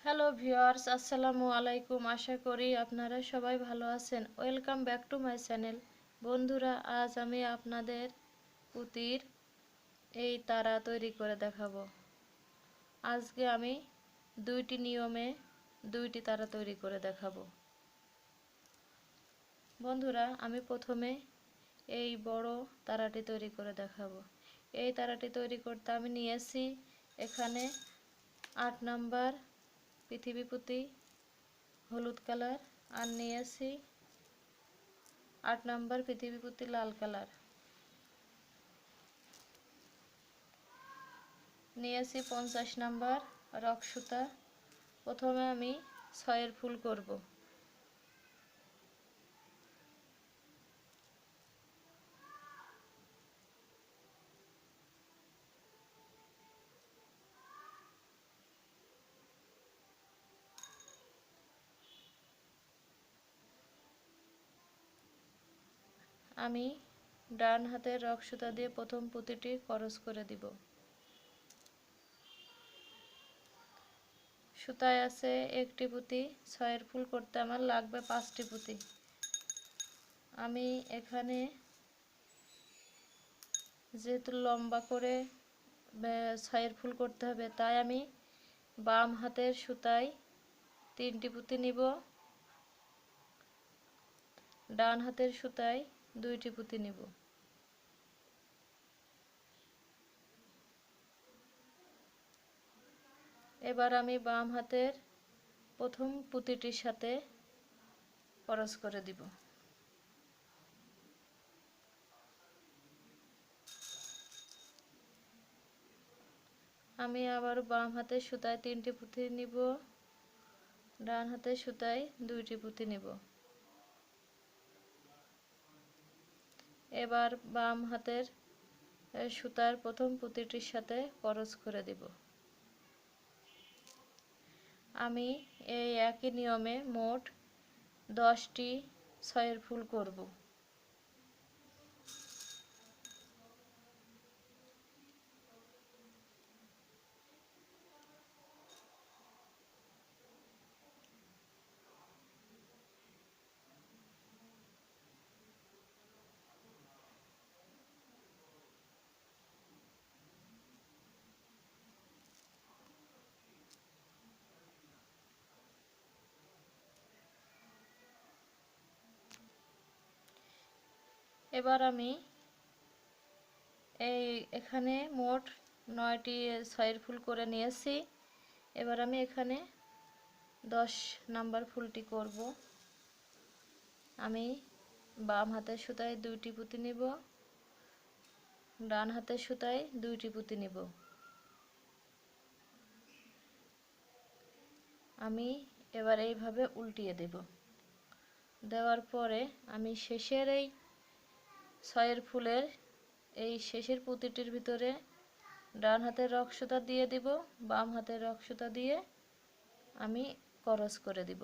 Hello viewers, আসসালামু আলাইকুম। আশা করি আপনারা সবাই ভালো আছেন। Welcome back to my channel. বন্ধুরা, আজ আমি আপনাদের পুঁতির এই তারা তৈরি করে দেখাবো। আজকে আমি দুইটি নিয়মে দুইটি তারা তৈরি করে দেখাবো। বন্ধুরা, আমি প্রথমে এই বড় তারাটি তৈরি করে দেখাবো। এই তারাটি তৈরি করতে আমি নিয়েছি এখানে 8 নাম্বার পৃথিবী পুঁতি হলুদ কালার, আর নিয়েছি 8 নাম্বার পৃথিবী পুঁতি লাল কালার, নিয়েছি 50 নাম্বার রক সুতা। প্রথমে আমি 6 ফুল করব। আমি ডান হাতের রক সুতা দিয়ে প্রথম পুঁতিটি ক্রস করে দিব। সুতায় আছে একটি পুঁতি, 6 ফুল করতে আমার লাগবে 5টি পুঁতি। আমি এখানে যেহেতু লম্বা করে 6 ফুল করতে হবে, তাই আমি বাম হাতের সুতায় 3টি পুঁতি নিব, ডান হাতের সুতায় 2টি পুঁতি নিব। এবার আমি বাম হাতের প্রথম পুঁতিটির সাথে ক্রস করে দিব। আমি আবার বাম হাতের সুতায় 3টি পুঁতি নিব, ডান হাতের সুতায় 2টি পুঁতি নিব। এবার বাম হাতের সুতার প্রথম পুঁতিটির সাথে ক্রস করে দিব। আমি এই একই নিয়মে মোট 10টি 6 ফুল করব। এবার আমি এখানে মোট 9টি 6 ফুল করে নিয়েছি। এবার আমি এখানে 10 নাম্বার ফুলটি করব। আমি বাম হাতের সুতায় 2টি পুঁতি নিব, ডান হাতের সুতায় 2টি পুঁতি নিব। আমি এবার এইভাবে উল্টিয়ে দেব। দেওয়ার পরে আমি শেষের এই 6 ফুলের এই শেষের পুঁতিটির ভিতরে ডান হাতের রক সুতা দিয়ে দিব, বাম হাতের রক সুতা দিয়ে আমি ক্রস করে দিব।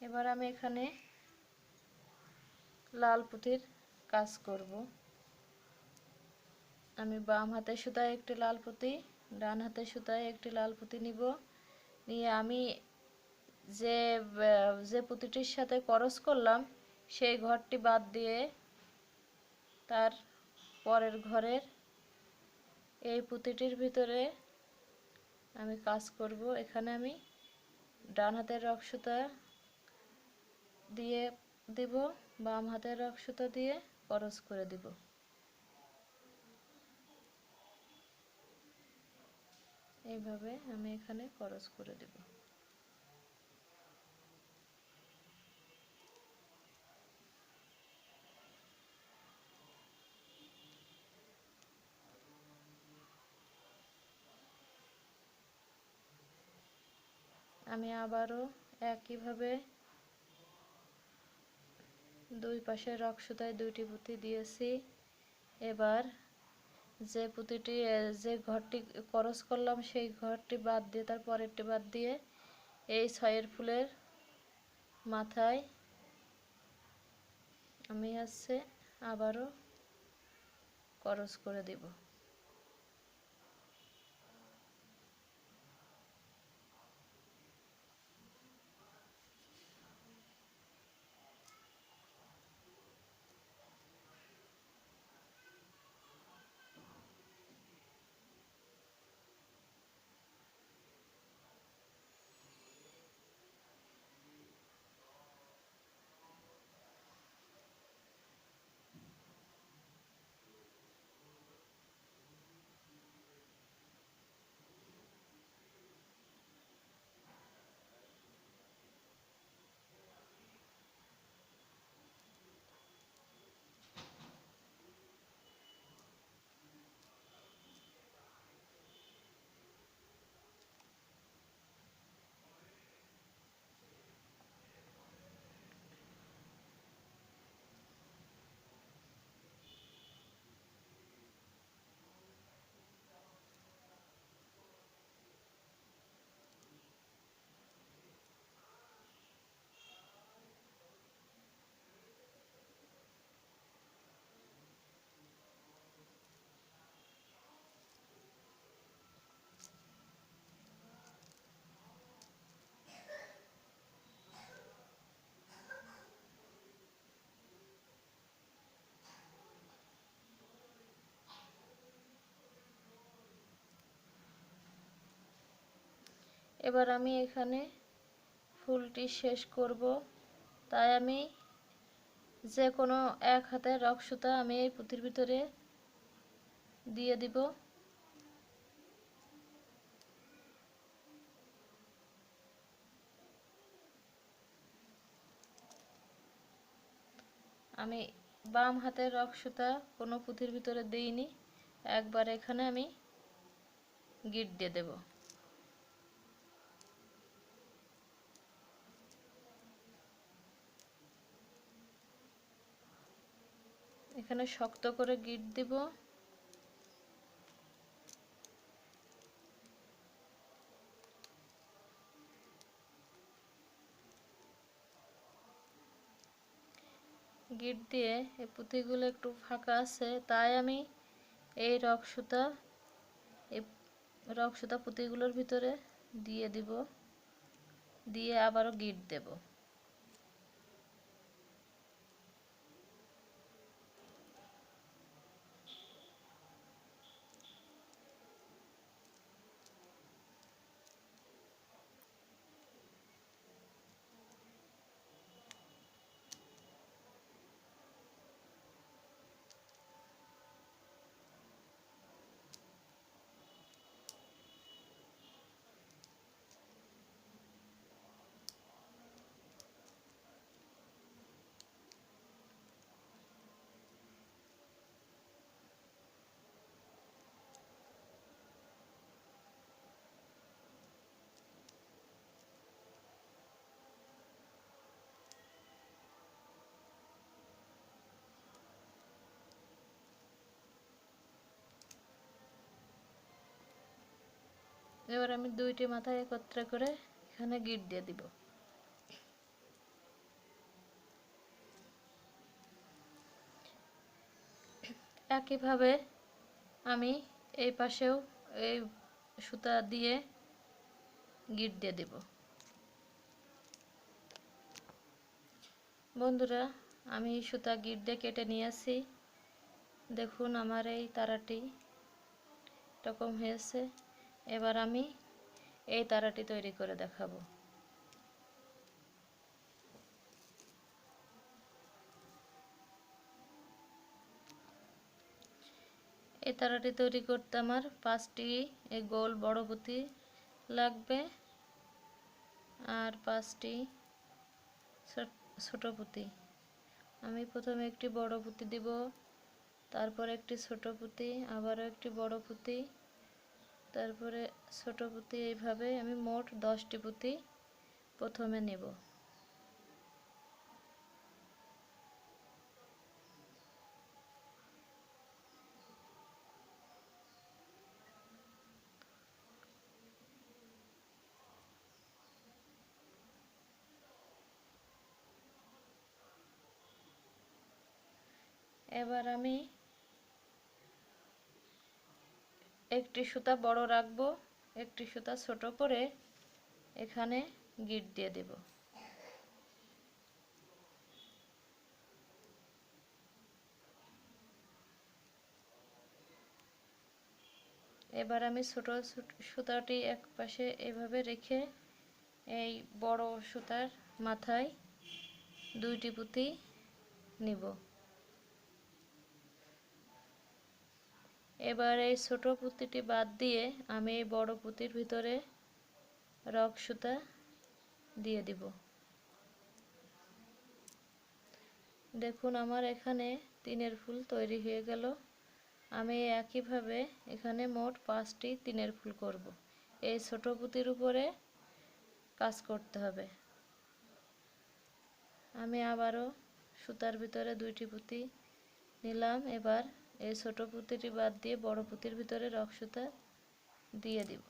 এবার আমি এখানে লাল পুঁতির কাজ করব। আমি বাম হাতের সুতায় একটি লাল পুঁতি, ডান হাতের সুতায় একটি লাল পুঁতি নিব। নিয়ে আমি যে যে পুঁতিটির সাথে ক্রস করলাম সেই ঘরটি বাদ দিয়ে তার পরের ঘরের এই পুঁতিটির ভিতরে আমি কাজ করব। এখানে আমি ডান হাতের রক সুতা দিয়ে দিব, বাম হাতের রক সুতা দিয়ে ক্রস করে দিব। এইভাবে আমি এখানে ক্রস করে দেব। আমি আবারও একইভাবে দুই পাশে রক সুতায় 2টি পুঁতি দিয়েছি। এবার যে পুঁতিটি যে ঘরটি ক্রস করলাম সেই ঘরটি বাদ দিয়ে তার পরেরটি বাদ দিয়ে এই 6 ফুলের মাথায় আমি হচ্ছে আবারও ক্রস করে দেব। এবার আমি এখানে ফুলটি শেষ করব, তাই আমি যে কোনো এক হাতের রক সুতা আমি এই পুঁতির ভিতরে দিয়ে দিব। আমি বাম হাতের রক সুতা কোনো পুঁতির ভিতরে দিইনি, একবার এখানে আমি গিট দিয়ে দেব। এখানে শক্ত করে গিট দিব। গিট দিয়ে এই পুঁতিগুলো একটু ফাঁকা আছে, তাই আমি এই রক সুতা পুঁতিগুলোর ভিতরে দিয়ে দিব, দিয়ে আবারও গিট দেব। এবার আমি দুইটি মাথা একত্রে করে এখানে গিট দিয়ে দিব। একইভাবে আমি এই পাশেও এই সুতা দিয়ে গিট দিয়ে দিব। বন্ধুরা, আমি সুতা গিট দিয়ে কেটে নিয়েছি। দেখুন আমার এই তারাটি এরকম হয়েছে। এবার আমি এই তারাটি তৈরি করে দেখাবো। এই তারাটি তৈরি করতে আমার 5টি এই গোল বড় পুঁতি লাগবে আর 5টি ছোট পুঁতি। আমি প্রথমে একটি বড় পুঁতি দিব, তারপর একটি ছোট পুঁতি, আবারও একটি বড় পুঁতি, তারপরে ছোট পুঁতি। এইভাবে আমি মোট 10টি পুঁতি প্রথমে নেব। এবার আমি একটি সুতা বড় রাখবো, একটি সুতা ছোট করে এখানে গিট দিয়ে দেব। এবার আমি ছোট সুতাটি এক পাশে এভাবে রেখে এই বড় সুতার মাথায় দুইটি পুঁতি নিব। এবার এই ছোট পুঁতিটি বাদ দিয়ে আমি এই বড় পুঁতির ভিতরে রক সুতা দিয়ে দিব। দেখুন আমার এখানে তিনের ফুল তৈরি হয়ে গেল। আমি একইভাবে এখানে মোট 5টি তিনের ফুল করব। এই ছোট পুঁতির উপরে কাজ করতে হবে। আমি আবারও সুতার ভিতরে দুইটি পুঁতি নিলাম। এবার এই ছোট পুঁতিটি বাদ দিয়ে বড় পুঁতির ভিতরে রক সুতা দিয়ে দিব।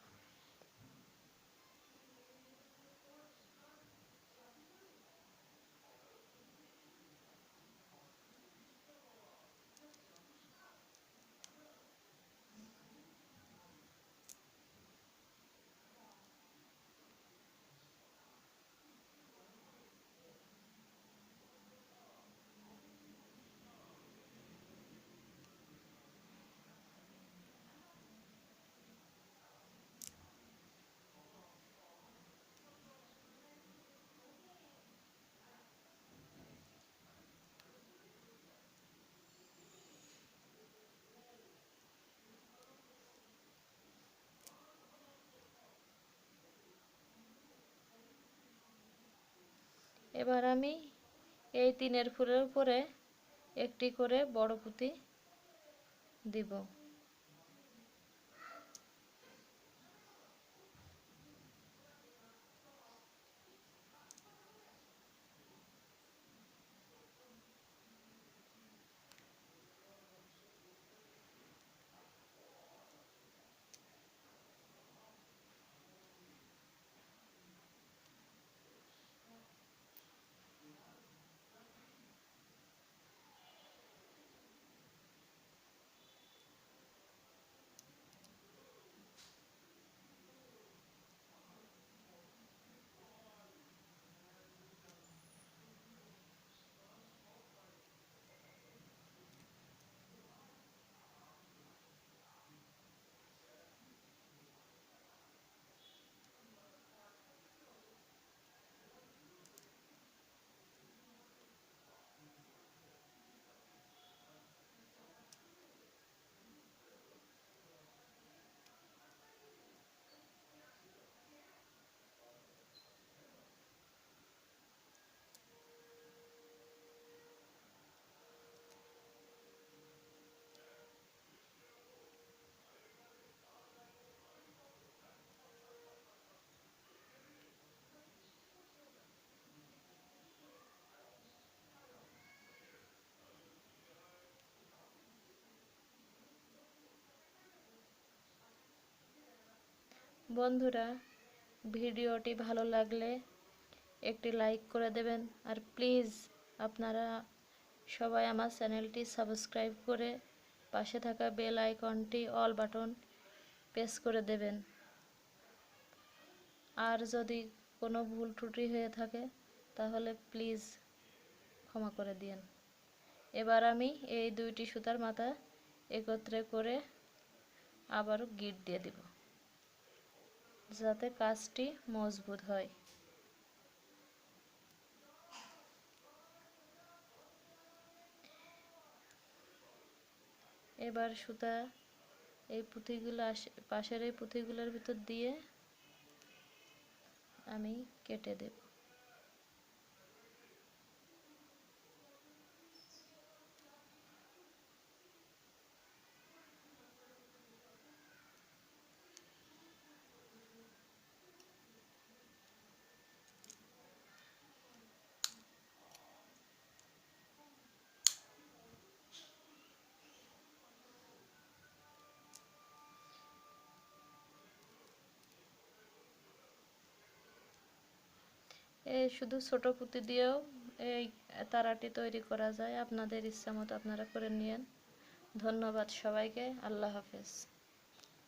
এবার আমি এই তিনের ফুলের উপরে একটি করে বড় পুঁতি দিব। বন্ধুরা, ভিডিওটি ভালো লাগলে একটি লাইক করে দেবেন। আর প্লিজ আপনারা সবাই আমার চ্যানেলটি সাবস্ক্রাইব করে পাশে থাকা বেল আইকনটি অল বাটন প্রেস করে দেবেন। আর যদি কোনো ভুল ত্রুটি হয়ে থাকে তাহলে প্লিজ ক্ষমা করে দিন। এবার আমি এই দুইটি সুতার মাথা একত্রে করে আবারও গিট দিয়ে দিব, যাতে কাজটি মজবুত হয়। এবার সুতা এই পুঁতিগুলো পাশের এই পুঁতিগুলোর ভিতর দিয়ে আমি কেটে দেব। এই শুধু ছোট পুঁতি দিয়েও এই তারাটি তৈরি করা যায়। আপনাদের ইচ্ছা মতো আপনারা করে নিয়েন। ধন্যবাদ সবাইকে। আল্লাহ হাফেজ।